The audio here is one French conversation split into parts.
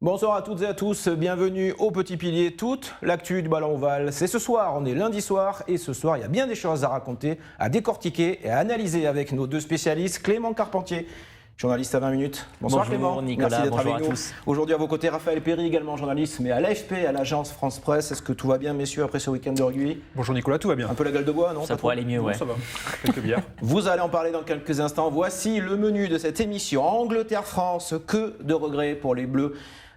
Bonsoir à toutes et à tous, bienvenue au Petit Pilier. Toute l'actu du ballon ovale, c'est ce soir, on est lundi soir et ce soir il y a bien des choses à raconter, à décortiquer et à analyser avec nos deux spécialistes. Clément Carpentier, journaliste à 20 minutes. Bonsoir Clément, Nicolas, merci d'être bonjour avec à nous. tous. Aujourd'hui à vos côtés, Raphaël Péry, également journaliste, mais à l'AFP, à l'agence France Presse. Est-ce que tout va bien messieurs après ce week-end de rugby? Bonjour Nicolas, tout va bien. Un peu la gueule de bois, non? Ça pourrait aller mieux, ouais. Ça va, quelques bières. Vous allez en parler dans quelques instants. Voici le menu de cette émission. Angleterre-France, que de regrets pour les Bleus.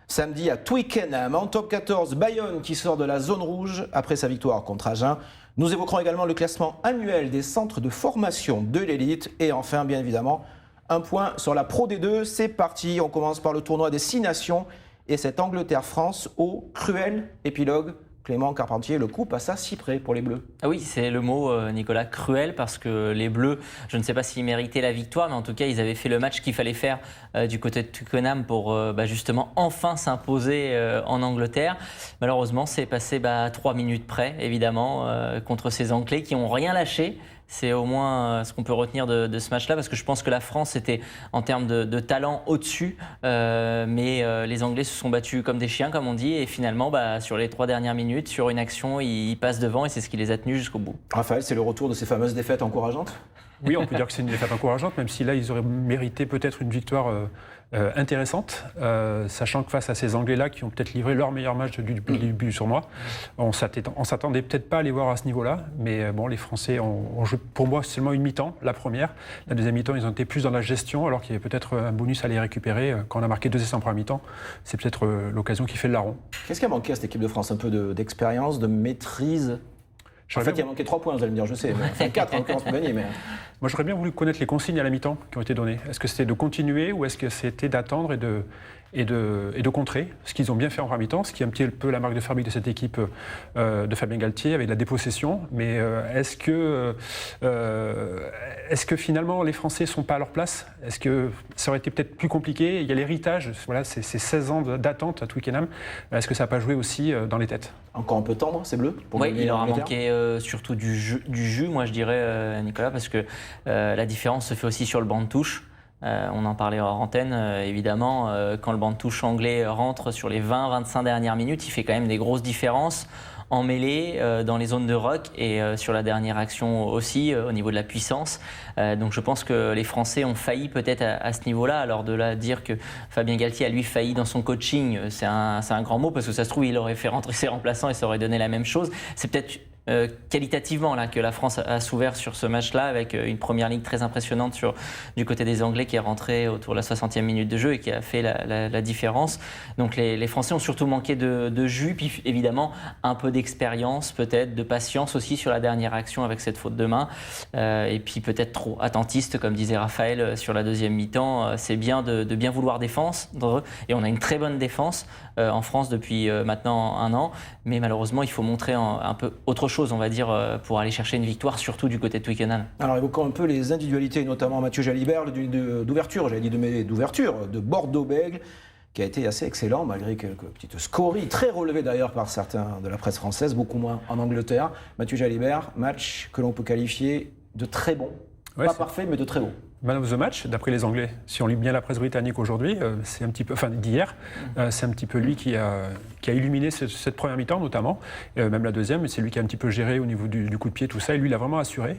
Samedi à Twickenham, en top 14, Bayonne qui sort de la zone rouge après sa victoire contre Agen. Nous évoquerons également le classement annuel des centres de formation de l'élite. Et enfin, bien évidemment, un point sur la Pro D2. C'est parti, on commence par le tournoi des 6 nations et cette Angleterre-France au cruel épilogue. Clément Carpentier, le coup passe à si près pour les Bleus. Ah oui, c'est le mot, Nicolas, cruel, parce que les Bleus, je ne sais pas s'ils méritaient la victoire, mais en tout cas, ils avaient fait le match qu'il fallait faire du côté de Twickenham pour justement enfin s'imposer en Angleterre. Malheureusement, c'est passé 3 minutes près, évidemment, contre ces Anglais qui n'ont rien lâché. C'est au moins ce qu'on peut retenir de ce match-là, parce que je pense que la France était en termes de talent au-dessus, mais les Anglais se sont battus comme des chiens, comme on dit, et finalement, sur les 3 dernières minutes, sur une action, ils passent devant et c'est ce qui les a tenus jusqu'au bout. Raphaël, c'est le retour de ces fameuses défaites encourageantes? Oui, on peut dire que c'est une défaite encourageante, même si là, ils auraient mérité peut-être une victoire intéressante, sachant que face à ces Anglais-là qui ont peut-être livré leur meilleur match du début sur moi, on s'attendait peut-être pas à les voir à ce niveau-là, mais bon, les Français ont joué pour moi seulement une mi-temps, la première. La deuxième mi-temps, ils ont été plus dans la gestion, alors qu'il y avait peut-être un bonus à les récupérer. Quand on a marqué 2 essais en première mi-temps, c'est peut-être l'occasion qui fait le larron. Qu'est-ce qui a manqué à cette équipe de France? Un peu d'expérience, de maîtrise? En fait, il a manqué 3 points, vous allez me dire, je sais. Enfin, 4 en l'occurrence pour gagner. Mais... Moi, j'aurais bien voulu connaître les consignes à la mi-temps qui ont été données. Est-ce que c'était de continuer ou est-ce que c'était d'attendre et de contrer, ce qu'ils ont bien fait en première mi-temps, ce qui est un petit peu la marque de fabrique de cette équipe de Fabien Galtier avec la dépossession. Mais est-ce que finalement les Français ne sont pas à leur place? Est-ce que ça aurait été peut-être plus compliqué? Il y a l'héritage, voilà, ces 16 ans d'attente à Twickenham. Est-ce que ça n'a pas joué aussi dans les têtes? Encore un peu tendre, c'est bleu? Oui, il leur a manqué surtout du jus, moi je dirais, Nicolas, parce que la différence se fait aussi sur le banc de touche. On en parlait hors antenne, évidemment, quand le banc de touche anglais rentre sur les 20-25 dernières minutes, il fait quand même des grosses différences en mêlée, dans les zones de ruck et sur la dernière action aussi, au niveau de la puissance. Donc je pense que les Français ont failli peut-être à ce niveau-là. Alors de là dire que Fabien Galtier a lui failli dans son coaching, c'est un grand mot, parce que ça se trouve il aurait fait rentrer ses remplaçants et ça aurait donné la même chose. C'est peut-être qualitativement là que la France a s'ouvert sur ce match-là, avec une première ligne très impressionnante du côté des Anglais qui est rentrée autour de la 60e minute de jeu et qui a fait la différence. Donc les Français ont surtout manqué de jus, puis évidemment un peu d'expérience, peut-être de patience aussi sur la dernière action avec cette faute de main, et puis peut-être trop attentiste, comme disait Raphaël sur la deuxième mi-temps. C'est bien de bien vouloir défendre, et on a une très bonne défense en France depuis maintenant 1 an, mais malheureusement il faut montrer un peu autre chose, on va dire, pour aller chercher une victoire, surtout du côté de Twickenham. Alors évoquons un peu les individualités, notamment Mathieu Jalibert d'ouverture, de Bordeaux-Bègles, qui a été assez excellent malgré quelques petites scories, très relevées d'ailleurs par certains de la presse française, beaucoup moins en Angleterre. Mathieu Jalibert, match que l'on peut qualifier de très bon, pas parfait mais de très bon. Man of the match, d'après les Anglais. Si on lit bien la presse britannique aujourd'hui, c'est un petit peu, enfin d'hier, c'est un petit peu lui qui a illuminé cette première mi-temps notamment, même la deuxième, mais c'est lui qui a un petit peu géré au niveau du coup de pied, tout ça, et lui il a vraiment assuré,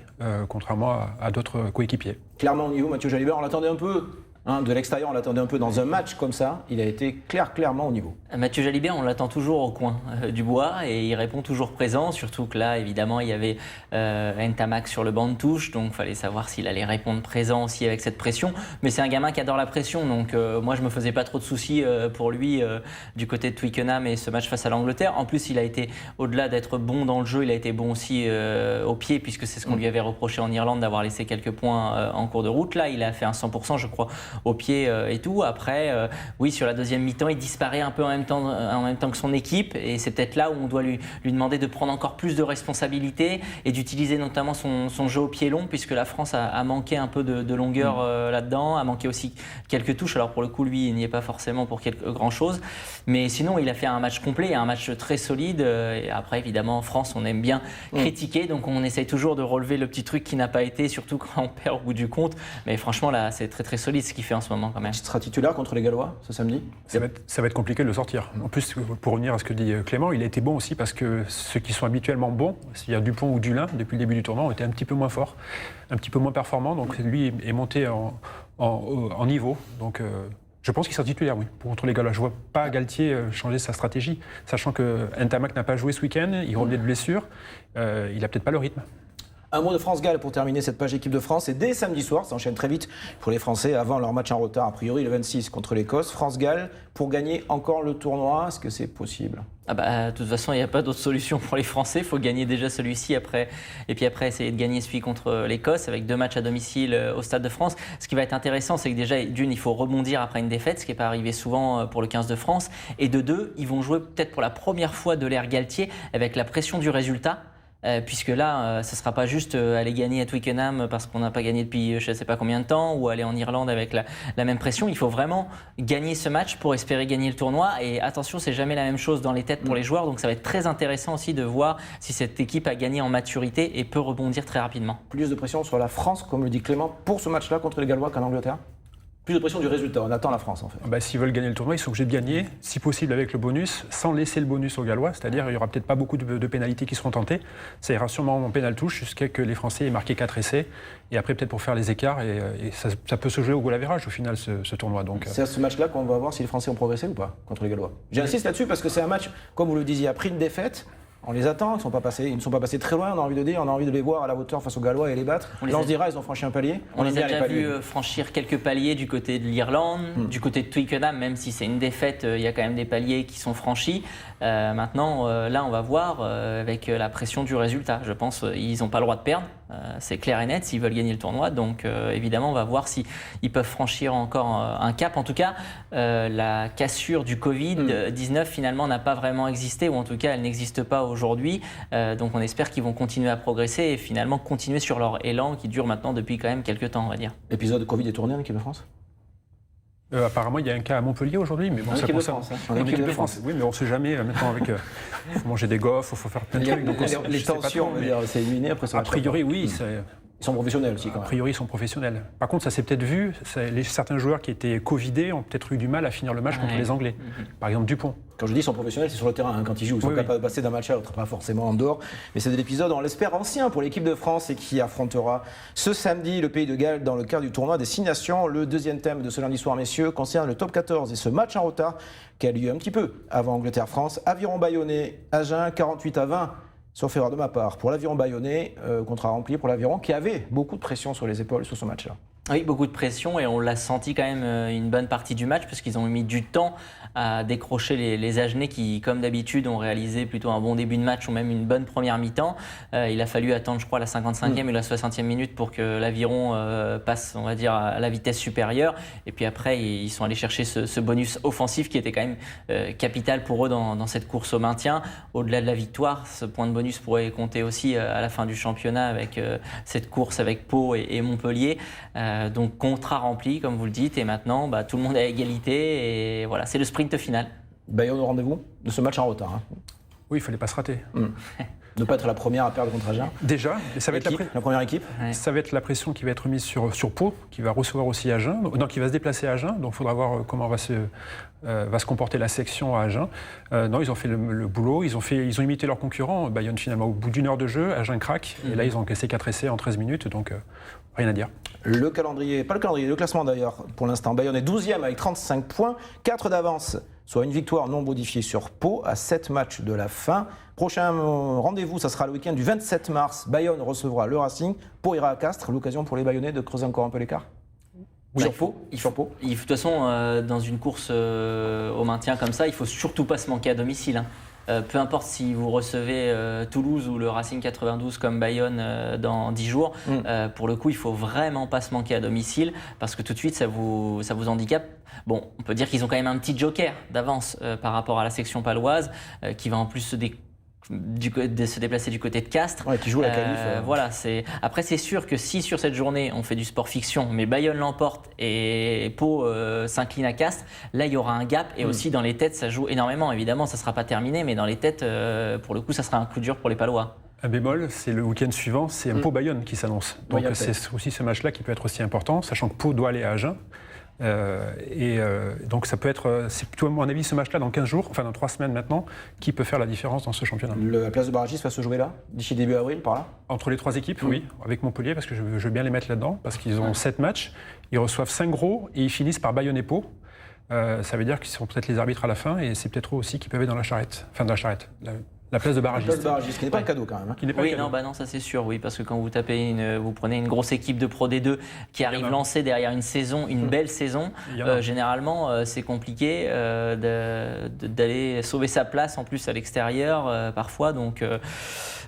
contrairement à d'autres coéquipiers. Clairement au niveau, Mathieu Jalibert, on l'attendait un peu. De l'extérieur, on l'attendait un peu dans un match comme ça. Il a été clairement au niveau. Mathieu Jalibert, on l'attend toujours au coin du bois et il répond toujours présent. Surtout que là, évidemment, il y avait Ntamak sur le banc de touche. Donc, il fallait savoir s'il allait répondre présent aussi avec cette pression. Mais c'est un gamin qui adore la pression. Donc, moi, je ne me faisais pas trop de soucis pour lui du côté de Twickenham et ce match face à l'Angleterre. En plus, il a été, au-delà d'être bon dans le jeu, il a été bon aussi au pied, puisque c'est ce qu'on lui avait reproché en Irlande, d'avoir laissé quelques points en cours de route. Là, il a fait un 100%, je crois, au pied et tout. Après, oui, sur la deuxième mi-temps, il disparaît un peu en même temps que son équipe, et c'est peut-être là où on doit lui demander de prendre encore plus de responsabilités et d'utiliser notamment son jeu au pied long, puisque la France a manqué un peu de longueur là-dedans, a manqué aussi quelques touches. Alors pour le coup, lui, il n'y est pas forcément pour grand chose, mais sinon, il a fait un match complet, un match très solide. Et après, évidemment, en France, on aime bien critiquer, donc on essaye toujours de relever le petit truc qui n'a pas été, surtout quand on perd au bout du compte. Mais franchement, là, c'est très très solide ce qu'il fait fait en ce moment quand même. Il sera titulaire contre les Gallois ce samedi? Ça va être compliqué de le sortir. En plus, pour revenir à ce que dit Clément, il a été bon aussi parce que ceux qui sont habituellement bons, c'est-à-dire Dupont ou Dulin, depuis le début du tournoi, ont été un petit peu moins forts, un petit peu moins performants. Donc lui est monté en niveau. Donc je pense qu'il sera titulaire, oui, contre les Gallois. Je ne vois pas Galtier changer sa stratégie, sachant que Ntamak n'a pas joué ce week-end, il revenait de blessure, il n'a peut-être pas le rythme. Un mot de France-Galles pour terminer cette page équipe de France. Et dès samedi soir, ça enchaîne très vite pour les Français avant leur match en retard, a priori le 26 contre l'Écosse. France-Galles pour gagner encore le tournoi, est-ce que c'est possible? De toute façon, il n'y a pas d'autre solution pour les Français. Il faut gagner déjà celui-ci après. Et puis après, essayer de gagner celui contre l'Écosse avec 2 matchs à domicile au Stade de France. Ce qui va être intéressant, c'est que déjà, d'une, il faut rebondir après une défaite, ce qui n'est pas arrivé souvent pour le 15 de France. Et de deux, ils vont jouer peut-être pour la première fois de l'ère Galtier avec la pression du résultat. Puisque là, ce ne sera pas juste aller gagner à Twickenham parce qu'on n'a pas gagné depuis je ne sais pas combien de temps, ou aller en Irlande avec la même pression. Il faut vraiment gagner ce match pour espérer gagner le tournoi. Et attention, c'est jamais la même chose dans les têtes pour les joueurs. Donc ça va être très intéressant aussi de voir si cette équipe a gagné en maturité et peut rebondir très rapidement. Plus de pression sur la France, comme le dit Clément, pour ce match-là contre les Gallois qu'en Angleterre? Plus de pression du résultat, on attend la France en fait. S'ils veulent gagner le tournoi, ils sont obligés de gagner, si possible avec le bonus, sans laisser le bonus aux Gallois, c'est-à-dire il n'y aura peut-être pas beaucoup de pénalités qui seront tentées, ça ira sûrement en pénal touche jusqu'à ce que les Français aient marqué 4 essais, et après peut-être pour faire les écarts, et ça peut se jouer au goal average au final ce tournoi. C'est à ce match-là qu'on va voir si les Français ont progressé ou pas contre les Gallois. J'insiste là-dessus parce que c'est un match, comme vous le disiez, après une défaite. On les attend, ils ne sont pas passés très loin, on a envie de dire, on a envie de les voir à la hauteur face aux Gallois et les battre. Là on se dira, ils ont franchi un palier. On les a déjà vus franchir quelques paliers du côté de l'Irlande, du côté de Twickenham, même si c'est une défaite, il y a quand même des paliers qui sont franchis. Maintenant, là on va voir avec la pression du résultat. Je pense qu'ils n'ont pas le droit de perdre, c'est clair et net s'ils veulent gagner le tournoi. Donc évidemment, on va voir s'ils peuvent franchir encore un cap. En tout cas, la cassure du Covid-19 finalement n'a pas vraiment existé, ou en tout cas elle n'existe pas aujourd'hui. Donc on espère qu'ils vont continuer à progresser et finalement continuer sur leur élan qui dure maintenant depuis quand même quelques temps, on va dire. L'épisode Covid est tourné en équipe de France? Apparemment, il y a un cas à Montpellier aujourd'hui, mais bon, ça concerne l'équipe de France. Oui, mais on ne sait jamais. Maintenant, avec faut manger des gaufres, il faut faire plein de trucs. Donc les tensions, c'est éliminé après ça. A priori, oui. Ils sont professionnels aussi, quand même. A priori, ils sont professionnels. Par contre, ça s'est peut-être vu. Certains joueurs qui étaient covidés ont peut-être eu du mal à finir le match contre les Anglais. Par exemple, Dupont. Quand je dis ils sont professionnels, c'est sur le terrain. Quand ils jouent, ils sont capables de passer d'un match à l'autre, pas forcément en dehors. Mais c'est de l'épisode, on l'espère, ancien pour l'équipe de France et qui affrontera ce samedi le Pays de Galles dans le cadre du tournoi des 6 nations. Le deuxième thème de ce lundi soir, messieurs, concerne le top 14 et ce match en retard qui a lieu un petit peu avant Angleterre-France. Aviron Bayonnais, Agen, 48-20. Sauf erreur de ma part. Pour l'Aviron Bayonnais, contrat rempli pour l'Aviron qui avait beaucoup de pression sur les épaules sur ce match-là. Oui, beaucoup de pression et on l'a senti quand même une bonne partie du match parce qu'ils ont mis du temps à décrocher les Agenais qui, comme d'habitude, ont réalisé plutôt un bon début de match ou même une bonne première mi-temps. Il a fallu attendre, je crois, la 55e et la 60e minute pour que l'Aviron passe, on va dire, à la vitesse supérieure. Et puis après, ils sont allés chercher ce bonus offensif qui était quand même capital pour eux dans cette course au maintien. Au-delà de la victoire, ce point de bonus pourrait compter aussi à la fin du championnat avec cette course avec Pau et Montpellier. Donc contrat rempli, comme vous le dites, et maintenant tout le monde est à égalité et voilà, c'est le sprint final. Bayonne au rendez-vous de ce match en retard. Hein. Oui, il ne fallait pas se rater. Ne pas être la première à perdre contre Agen. Déjà, ça va être la première équipe. Ouais. Ça va être la pression qui va être mise sur Pau, qui va recevoir aussi Agen, donc qui va se déplacer à Agen. Donc il faudra voir comment va se comporter la section à Agen. Non, ils ont fait le boulot, ils ont imité leurs concurrents. Bayonne finalement au bout d'une heure de jeu, Agen craque, et là ils ont encaissé 4 essais en 13 minutes, donc rien à dire. Le calendrier, pas le calendrier, le classement d'ailleurs, pour l'instant. Bayonne est 12e avec 35 points, 4 d'avance, soit une victoire non modifiée sur Pau à 7 matchs de la fin. Prochain rendez-vous, ça sera le week-end du 27 mars. Bayonne recevra le Racing, Pau ira à Castres, l'occasion pour les Bayonnais de creuser encore un peu l'écart. Sur Pau. De toute façon, dans une course au maintien comme ça, il ne faut surtout pas se manquer à domicile. Peu importe si vous recevez Toulouse ou le Racing 92 comme Bayonne dans 10 jours, pour le coup, il ne faut vraiment pas se manquer à domicile parce que tout de suite, ça vous handicape. Bon, on peut dire qu'ils ont quand même un petit joker d'avance par rapport à la section paloise qui va en plus se déplacer du côté de Castres. Ouais, qui joue la qualif. Voilà, après, c'est sûr que si sur cette journée, on fait du sport fiction, mais Bayonne l'emporte et Pau s'incline à Castres, là, il y aura un gap. Et aussi, dans les têtes, ça joue énormément. Évidemment, ça ne sera pas terminé, mais dans les têtes, pour le coup, ça sera un coup dur pour les Palois. Un bémol, c'est le week-end suivant, c'est un Pau-Bayonne qui s'annonce. Donc c'est aussi ce match-là qui peut être aussi important, sachant que Pau doit aller à Agen. Donc ça peut être, c'est plutôt à mon avis ce match-là dans 15 jours, enfin dans 3 semaines maintenant, qui peut faire la différence dans ce championnat. La place de barragiste va se jouer là, d'ici début avril, par là? Entre les 3 équipes, oui, avec Montpellier, parce que je veux bien les mettre là-dedans, parce qu'ils ont 7 matchs, ils reçoivent 5 gros et ils finissent par Bayonne et Pau. Ça veut dire qu'ils seront peut-être les arbitres à la fin et c'est peut-être eux aussi qui peuvent être dans la charrette, la place de barragiste. La place de barragiste, qui n'est pas un cadeau quand même. Oui, non, ça c'est sûr, oui, parce que quand vous vous prenez une grosse équipe de Pro D2 qui arrive lancée derrière une saison, une belle saison, généralement c'est compliqué d'aller sauver sa place en plus à l'extérieur parfois, donc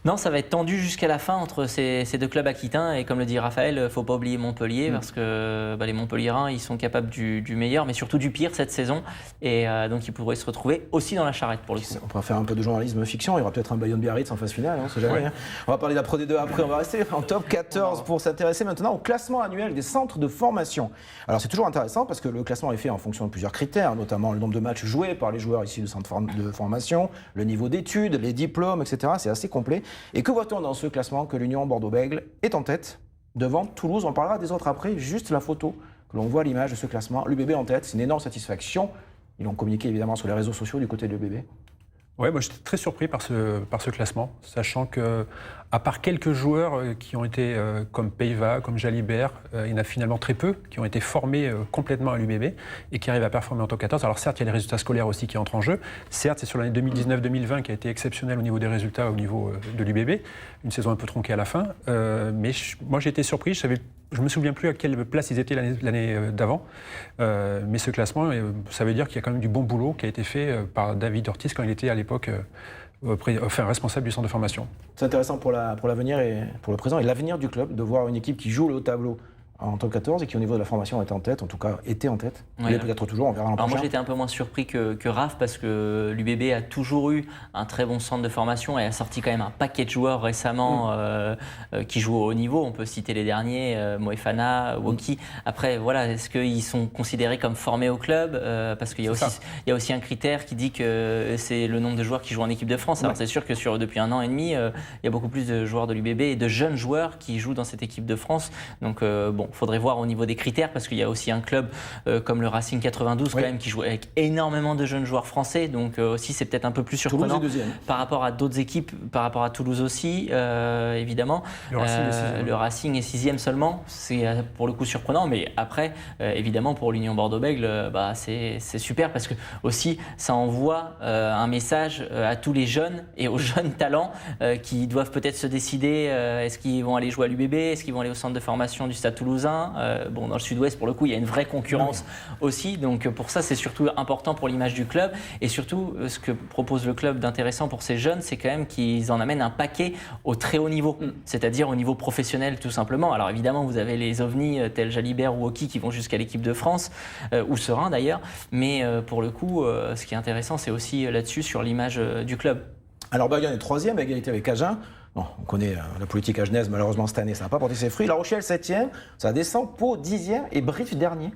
non, ça va être tendu jusqu'à la fin entre ces deux clubs aquitains et comme le dit Raphaël, il ne faut pas oublier Montpellier parce que les Montpelliérains ils sont capables du meilleur mais surtout du pire cette saison et donc ils pourraient se retrouver aussi dans la charrette pour le coup. On pourra faire un peu de journalisme fiction, il y aura peut-être un Bayonne-Biarritz en phase finale, on ne sait jamais. Hein. On va parler de la Pro D2 après, on va rester en top 14 pour s'intéresser maintenant au classement annuel des centres de formation. Alors c'est toujours intéressant parce que le classement est fait en fonction de plusieurs critères, notamment le nombre de matchs joués par les joueurs ici du centre de formation, le niveau d'études, les diplômes, etc. C'est assez complet. Et que voit-on dans ce classement? Que l'Union Bordeaux-Bègles est en tête devant Toulouse. On parlera des autres après, juste la photo que l'on voit à l'image de ce classement. L'UBB en tête, c'est une énorme satisfaction. Ils l'ont communiqué évidemment sur les réseaux sociaux du côté de l'UBB. Ouais, moi j'étais très surpris par ce classement, sachant que, à part quelques joueurs qui ont été comme Peyva, comme Jalibert, il y en a finalement très peu qui ont été formés complètement à l'UBB et qui arrivent à performer en top 14. Alors certes, il y a les résultats scolaires aussi qui entrent en jeu. Certes, c'est sur l'année 2019-2020 qui a été exceptionnelle au niveau des résultats, au niveau de l'UBB. Une saison un peu tronquée à la fin. Mais moi j'ai été surpris, je ne me souviens plus à quelle place ils étaient l'année d'avant. Mais ce classement, ça veut dire qu'il y a quand même du bon boulot qui a été fait par David Ortiz quand il était à l'époque responsable du centre de formation. C'est intéressant pour l'avenir et pour le présent et l'avenir du club de voir une équipe qui joue le haut tableau en top 14 et qui au niveau de la formation était en tête, en tout cas était en tête. Il est peut-être toujours, on verra l'an prochain. Moi j'étais un peu moins surpris que Raph parce que l'UBB a toujours eu un très bon centre de formation et a sorti quand même un paquet de joueurs récemment qui jouent au haut niveau. On peut citer les derniers, Moefana, Woki. Après voilà, est-ce qu'ils sont considérés comme formés au club parce qu'il y a aussi un critère qui dit que c'est le nombre de joueurs qui jouent en équipe de France. Alors c'est sûr que depuis 1 an et demi, il y a beaucoup plus de joueurs de l'UBB et de jeunes joueurs qui jouent dans cette équipe de France. Donc il faudrait voir au niveau des critères parce qu'il y a aussi un club comme le Racing 92 quand même qui joue avec énormément de jeunes joueurs français, donc aussi c'est peut-être un peu plus surprenant par rapport à d'autres équipes, par rapport à Toulouse aussi évidemment. Le Racing est 6e seulement, c'est pour le coup surprenant, mais après évidemment pour l'Union Bordeaux-Bègles c'est super parce que aussi ça envoie un message à tous les jeunes et aux jeunes talents qui doivent peut-être se décider est-ce qu'ils vont aller jouer à l'UBB, est-ce qu'ils vont aller au centre de formation du Stade Toulousain. Dans le sud-ouest, pour le coup, il y a une vraie concurrence aussi. Donc, pour ça, c'est surtout important pour l'image du club. Et surtout, ce que propose le club d'intéressant pour ces jeunes, c'est quand même qu'ils en amènent un paquet au très haut niveau, c'est-à-dire au niveau professionnel, tout simplement. Alors, évidemment, vous avez les ovnis tels Jalibert ou Woki qui vont jusqu'à l'équipe de France, ou Serein d'ailleurs. Mais pour le coup, ce qui est intéressant, c'est aussi là-dessus, sur l'image du club. Alors, Bayonne est 3e à égalité avec Agen. Bon, on connaît la politique agenaise, malheureusement cette année ça n'a pas porté ses fruits. La Rochelle 7e, ça descend, Pau 10e et Brive dernier.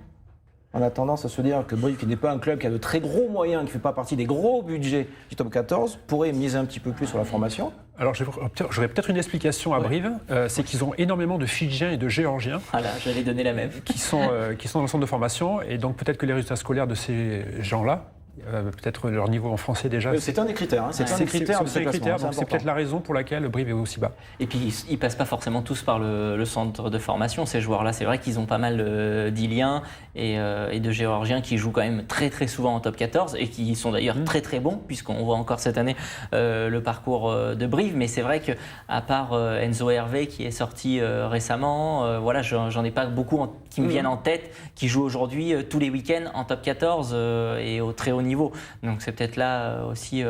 On a tendance à se dire que Brive, qui n'est pas un club qui a de très gros moyens, qui ne fait pas partie des gros budgets du top 14, pourrait miser un petit peu plus sur la formation. Alors j'aurais peut-être une explication à Brive, c'est qu'ils ont énormément de Fidjiens et de Géorgiens. Voilà, j'allais donner la même. Qui sont dans le centre de formation et donc peut-être que les résultats scolaires de ces gens-là, peut-être leur niveau en français déjà. C'est un des critères. C'est un des critères. Donc c'est peut-être la raison pour laquelle Brive est aussi bas. Et puis ils passent pas forcément tous par le centre de formation. Ces joueurs-là, c'est vrai qu'ils ont pas mal d'Iliens et de Géorgiens qui jouent quand même très très souvent en top 14 et qui sont d'ailleurs très très bons puisqu'on voit encore cette année le parcours de Brive. Mais c'est vrai que à part Enzo Hervé qui est sorti récemment, voilà, j'en ai pas beaucoup qui me viennent en tête qui jouent aujourd'hui tous les week-ends en top 14 et au très haut niveau. Donc c'est peut-être là aussi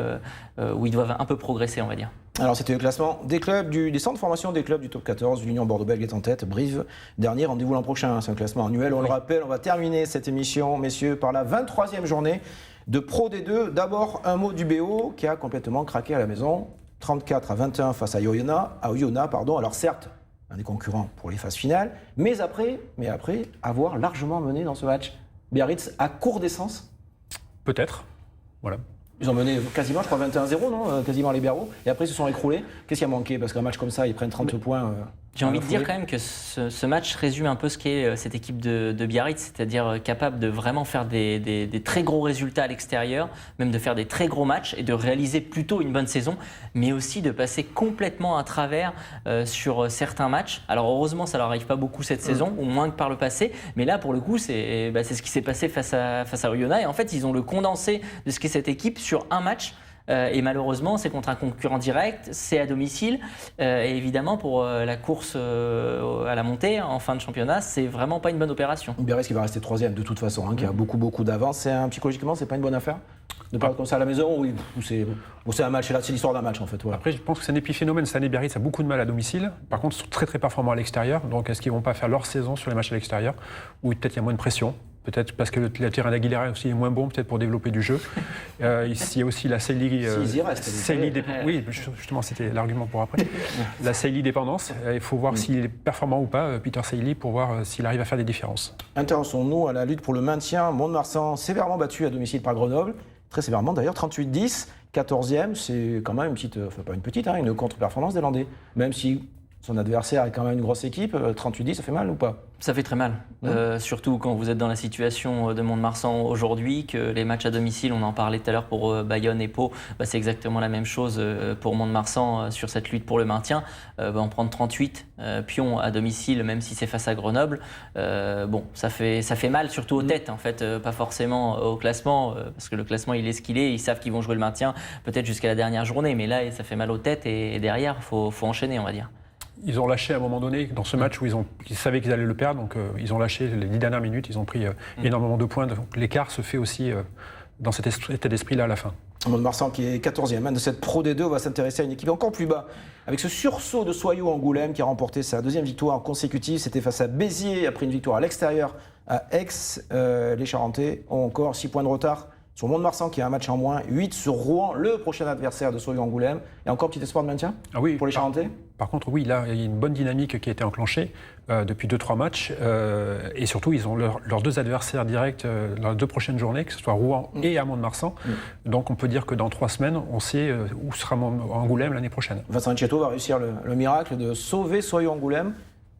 où ils doivent un peu progresser, on va dire. Alors c'était le classement des clubs, des centres de formation des clubs du top 14. L'Union Bordeaux-Bègles est en tête, Brive dernier, rendez-vous l'an prochain. C'est un classement annuel, on le rappelle. On va terminer cette émission, messieurs, par la 23e journée de Pro D2. D'abord un mot du BO qui a complètement craqué à la maison. 34-21 face à Oyonnax. Alors certes, un des concurrents pour les phases finales, mais après avoir largement mené dans ce match. Biarritz à court d'essence. Peut-être, voilà. Ils ont mené quasiment, je crois, 21-0, non ? Quasiment les Berreaux. Et après, ils se sont écroulés. Qu'est-ce qui a manqué ? Parce qu'un match comme ça, ils prennent 30 points. J'ai envie de dire quand même que ce match résume un peu ce qu'est cette équipe de Biarritz, c'est-à-dire capable de vraiment faire des très gros résultats à l'extérieur, même de faire des très gros matchs et de réaliser plutôt une bonne saison, mais aussi de passer complètement à travers sur certains matchs. Alors heureusement, ça leur arrive pas beaucoup cette saison, ou moins que par le passé, mais là pour le coup, c'est ce qui s'est passé face à Oyonnax. Et en fait, ils ont le condensé de ce qu'est cette équipe sur un match. Et malheureusement, c'est contre un concurrent direct, c'est à domicile. Et évidemment, pour la course à la montée en fin de championnat, c'est vraiment pas une bonne opération. Biarritz qui va rester 3e de toute façon, qui a beaucoup d'avance. Psychologiquement, c'est pas une bonne affaire de perdre comme ça à la maison. Oui, c'est un match, c'est l'histoire d'un match en fait. Voilà. Après, je pense que c'est un épiphénomène. Cette année, Biarritz a beaucoup de mal à domicile. Par contre, ils sont très performants à l'extérieur. Donc, est-ce qu'ils vont pas faire leur saison sur les matchs à l'extérieur, où peut-être il y a moins de pression? Peut-être parce que le terrain d'Aguilera aussi est moins bon, peut-être pour développer du jeu. Il y a aussi la Sailly. Oui, justement, c'était l'argument pour après. La Sailly dépendance. Il faut voir s'il est performant ou pas, Peter Sailly, pour voir s'il arrive à faire des différences. Intéressons-nous à la lutte pour le maintien. Mont-de-Marsan sévèrement battu à domicile par Grenoble. Très sévèrement d'ailleurs, 38-10. 14e, c'est quand même une contre-performance des Landais. Même si son adversaire est quand même une grosse équipe, 38-10, ça fait mal ou pas? Ça fait très mal, surtout quand vous êtes dans la situation de Mont-de-Marsan aujourd'hui, que les matchs à domicile, on en parlait tout à l'heure pour Bayonne et Pau, c'est exactement la même chose pour Mont-de-Marsan sur cette lutte pour le maintien. On prend 38 pions à domicile, même si c'est face à Grenoble, ça fait mal, surtout aux têtes en fait, pas forcément au classement, parce que le classement il est ce qu'il est, ils savent qu'ils vont jouer le maintien peut-être jusqu'à la dernière journée, mais là ça fait mal aux têtes et derrière, faut enchaîner on va dire. Ils ont lâché à un moment donné, dans ce match où ils savaient qu'ils allaient le perdre, donc ils ont lâché les 10 dernières minutes, ils ont pris énormément de points. Donc l'écart se fait aussi dans cet état d'esprit-là à la fin. Mont-de-Marsan qui est 14e de cette Pro D2, on va s'intéresser à une équipe encore plus bas. Avec ce sursaut de Soyaux Angoulême qui a remporté sa 2e victoire consécutive, c'était face à Béziers après une victoire à l'extérieur à Aix. Les Charentais ont encore 6 points de retard sur Mont-de-Marsan qui a un match en moins, 8 sur Rouen, le prochain adversaire de Soyaux Angoulême. Et encore petit espoir de maintien pour les Charentais? Par contre, oui, là, il y a une bonne dynamique qui a été enclenchée depuis 2-3 matchs. Et surtout, ils ont leurs 2 adversaires directs dans les 2 prochaines journées, que ce soit Rouen et à Mont-de-Marsan. Donc, on peut dire que dans 3 semaines, on sait où sera Angoulême l'année prochaine. Vincent Etcheto va réussir le miracle de sauver Soyaux Angoulême.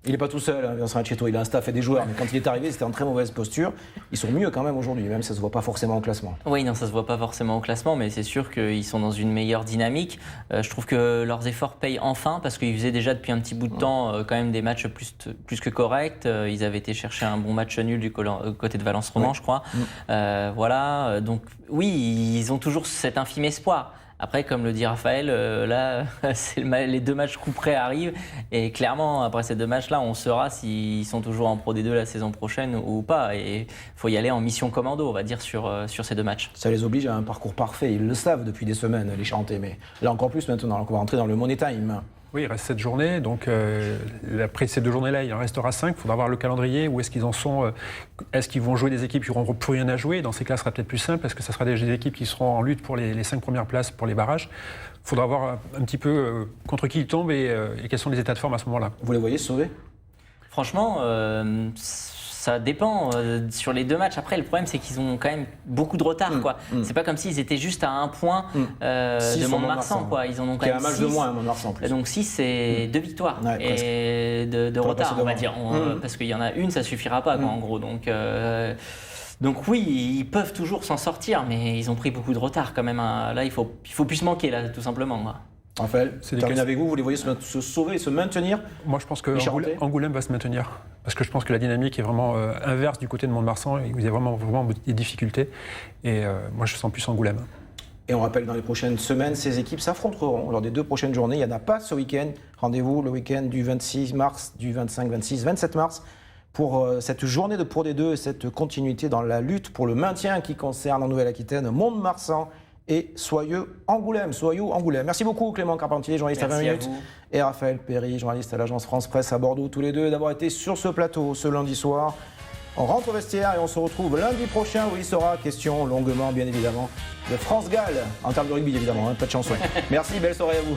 Il n'est pas tout seul, Vincent Etcheto, il a un staff et des joueurs, mais quand il est arrivé, c'était en très mauvaise posture. Ils sont mieux quand même aujourd'hui, même si ça ne se voit pas forcément au classement. Oui, non, ça ne se voit pas forcément au classement, mais c'est sûr qu'ils sont dans une meilleure dynamique. Je trouve que leurs efforts payent enfin, parce qu'ils faisaient déjà depuis un petit bout de temps quand même des matchs plus que corrects. Ils avaient été chercher un bon match nul du côté de Valence-Roman, je crois. Voilà, donc oui, ils ont toujours cet infime espoir. Après, comme le dit Raphaël, là, les 2 matchs coup près arrivent. Et clairement, après ces 2 matchs-là, on saura s'ils sont toujours en Pro D2 la saison prochaine ou pas. Et il faut y aller en mission commando, on va dire, sur ces 2 matchs. Ça les oblige à un parcours parfait. Ils le savent depuis des semaines, les Charentais. Mais là, encore plus maintenant. Donc, on va rentrer dans le Money Time. Oui, il reste 7 journées, donc après ces 2 journées-là, il en restera 5. Il faudra voir le calendrier, où est-ce qu'ils en sont. Est-ce qu'ils vont jouer des équipes qui n'auront plus rien à jouer? Dans ces cas, ce sera peut-être plus simple, parce que ce sera des équipes qui seront en lutte pour les 5 premières places pour les barrages. Il faudra voir un petit peu contre qui ils tombent et quels sont les états de forme à ce moment-là. Vous les voyez se sauver? Franchement, ça dépend sur les 2 matchs. Après, le problème, c'est qu'ils ont quand même beaucoup de retard. C'est pas comme s'ils étaient juste à 1 point de Mont-de-Marsan. Ils en ont quand même 6. Un match de moins à Mont-de-Marsan en plus. Donc 6, c'est 2 victoires et de retard, on va dire. Parce qu'il y en a une, ça suffira pas, en gros. Donc oui, ils peuvent toujours s'en sortir, mais ils ont pris beaucoup de retard quand même. Là, il faut plus se manquer, là, tout simplement. Raphaël, termine avec vous les voyez se sauver, se maintenir? Moi, je pense que Angoulême va se maintenir. Parce que je pense que la dynamique est vraiment inverse du côté de Mont-de-Marsan. Il y a vraiment des difficultés. Et moi, je sens plus Angoulême. Et on rappelle que dans les prochaines semaines, ces équipes s'affronteront lors des 2 prochaines journées. Il n'y en a pas ce week-end. Rendez-vous le week-end du 26 mars, du 25, 26, 27 mars pour cette journée de Pro D2 et cette continuité dans la lutte pour le maintien qui concerne en Nouvelle-Aquitaine Mont-de-Marsan et Soyaux Angoulême. Merci beaucoup Clément Carpentier, journaliste à 20 minutes, et Raphaël Perry, journaliste à l'agence France Presse à Bordeaux, tous les deux d'avoir été sur ce plateau ce lundi soir. On rentre au vestiaire et on se retrouve lundi prochain où il sera question longuement, bien évidemment, de France-Galles, en termes de rugby évidemment, pas de chanson. Merci, belle soirée à vous.